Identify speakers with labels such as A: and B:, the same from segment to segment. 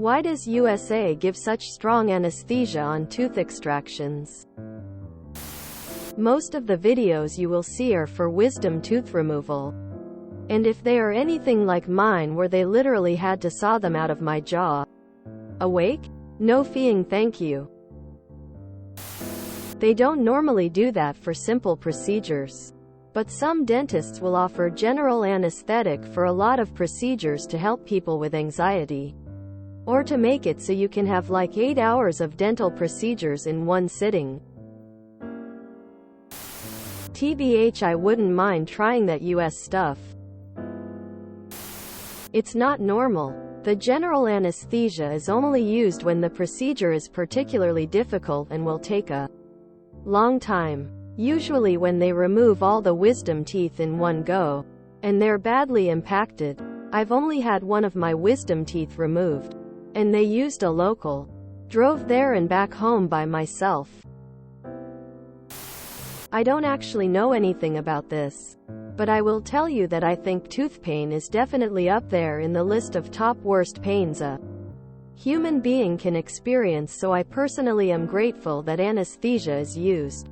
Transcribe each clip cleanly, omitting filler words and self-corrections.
A: Why does USA give such strong anesthesia on tooth extractions? Most of the videos you will see are for wisdom tooth removal. And if they are anything like mine where they literally had to saw them out of my jaw. Awake? No feeing, thank you. They don't normally do that for simple procedures. But some dentists will offer general anesthetic for a lot of procedures to help people with anxiety. Or to make it so you can have like 8 hours of dental procedures in one sitting. TBH, I wouldn't mind trying that US stuff. It's not normal. The general anesthesia is only used when the procedure is particularly difficult and will take a long time. Usually when they remove all the wisdom teeth in one go, and they're badly impacted. I've only had one of my wisdom teeth removed, and they used a local. Drove there and back home by myself. I don't actually know anything about this, but I will tell you that I think tooth pain is definitely up there in the list of top worst pains a human being can experience, so I personally am grateful that anesthesia is used.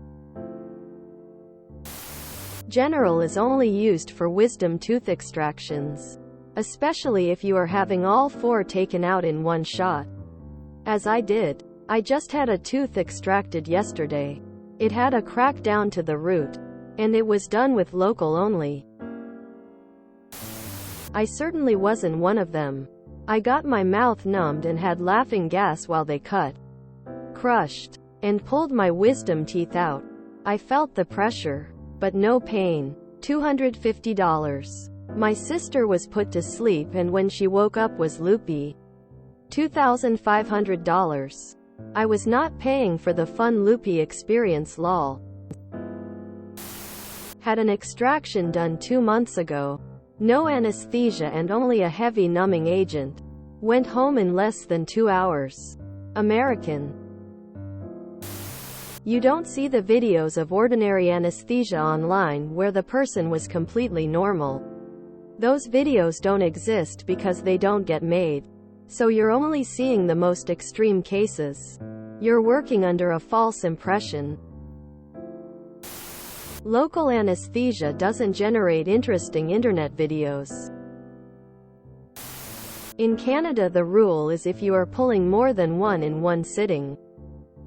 A: General is only used for wisdom tooth extractions, especially if you are having all 4 taken out in one shot. As I did. I just had a tooth extracted yesterday. It had a crack down to the root, and it was done with local only. I certainly wasn't one of them. I got my mouth numbed and had laughing gas while they cut, crushed, and pulled my wisdom teeth out. I felt the pressure, but no pain. $250. My sister was put to sleep and when she woke up was loopy. $2,500. I was not paying for the fun loopy experience, lol. Had an extraction done 2 months ago. No anesthesia and only a heavy numbing agent. Went home in less than 2 hours. American. You don't see the videos of ordinary anesthesia online where the person was completely normal. Those videos don't exist because they don't get made. So you're only seeing the most extreme cases. You're working under a false impression. Local anesthesia doesn't generate interesting internet videos. In Canada, the rule is if you are pulling more than one in one sitting.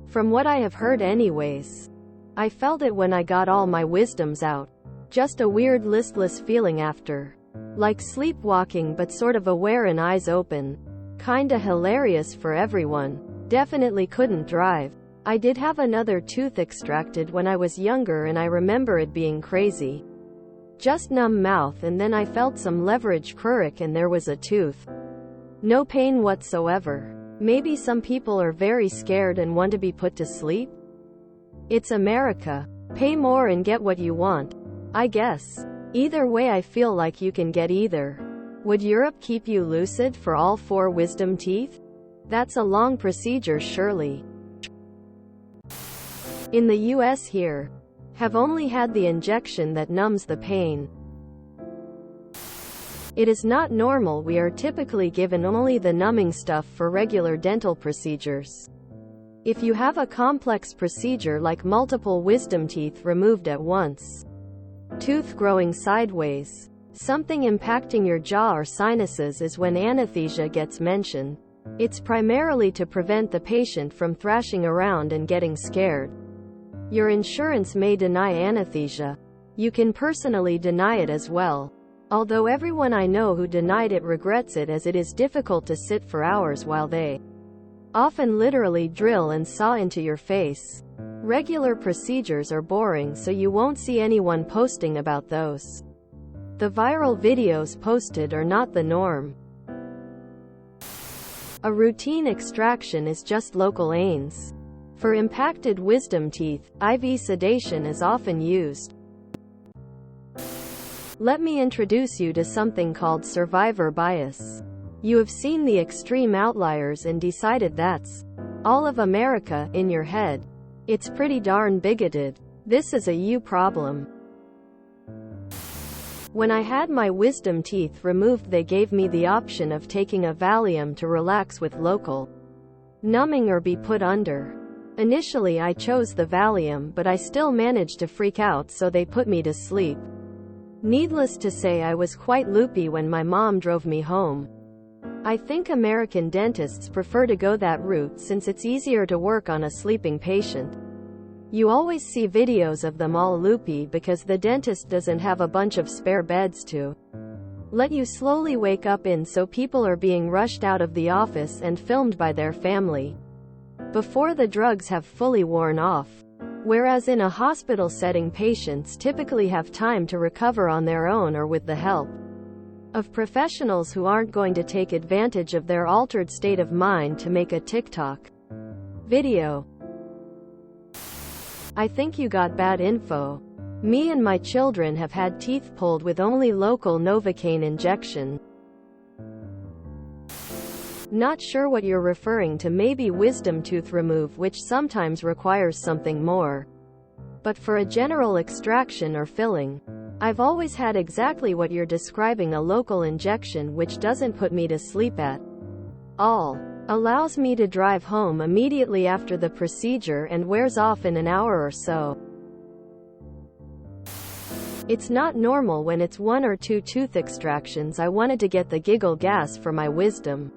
A: From what I have heard anyways. I felt it when I got all my wisdoms out. Just a weird listless feeling after. Like sleepwalking but sort of aware and eyes open. Kinda hilarious for everyone. Definitely couldn't drive. I did have another tooth extracted when I was younger and I remember it being crazy. Just numb mouth and then I felt some leverage crack and there was a tooth. No pain whatsoever. Maybe some people are very scared and want to be put to sleep? It's America. Pay more and get what you want, I guess. Either way, I feel like you can get either. Would Europe keep you lucid for all 4 wisdom teeth? That's a long procedure surely. In the US here, have only had the injection that numbs the pain. It is not normal. We are typically given only the numbing stuff for regular dental procedures. If you have a complex procedure like multiple wisdom teeth removed at once, tooth growing sideways, something impacting your jaw or sinuses is when anesthesia gets mentioned. It's primarily to prevent the patient from thrashing around and getting scared. Your insurance may deny anesthesia. You can personally deny it as well. Although everyone I know who denied it regrets it, as it is difficult to sit for hours while they often literally drill and saw into your face. Regular procedures are boring, so you won't see anyone posting about those. The viral videos posted are not the norm. A routine extraction is just local ANES. For impacted wisdom teeth, IV sedation is often used. Let me introduce you to something called survivor bias. You have seen the extreme outliers and decided that's all of America in your head. It's pretty darn bigoted. This is a you problem. When I had my wisdom teeth removed, they gave me the option of taking a Valium to relax with local numbing or be put under. Initially I chose the Valium, but I still managed to freak out, so they put me to sleep. Needless to say, I was quite loopy when my mom drove me home. I think American dentists prefer to go that route since it's easier to work on a sleeping patient. You always see videos of them all loopy because the dentist doesn't have a bunch of spare beds to let you slowly wake up in, so people are being rushed out of the office and filmed by their family before the drugs have fully worn off. Whereas in a hospital setting, patients typically have time to recover on their own or with the help of professionals who aren't going to take advantage of their altered state of mind to make a TikTok video. I think you got bad info. Me and my children have had teeth pulled with only local Novocaine injection. Not sure what you're referring to, maybe wisdom tooth remove, which sometimes requires something more. But for a general extraction or filling, I've always had exactly what you're describing, a local injection, which doesn't put me to sleep at all. Allows me to drive home immediately after the procedure and wears off in an hour or so. It's not normal when it's 1 or 2 tooth extractions. I wanted to get the giggle gas for my wisdom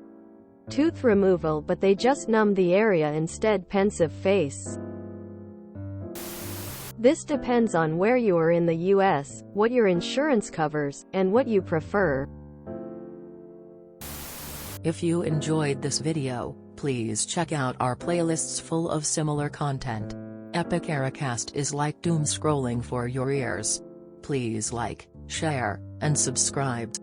A: tooth removal, but they just numbed the area instead. Pensive face. This depends on where you are in the US, what your insurance covers, and what you prefer.
B: If you enjoyed this video, please check out our playlists full of similar content. Epic Ericast is like doom scrolling for your ears. Please like, share, and subscribe.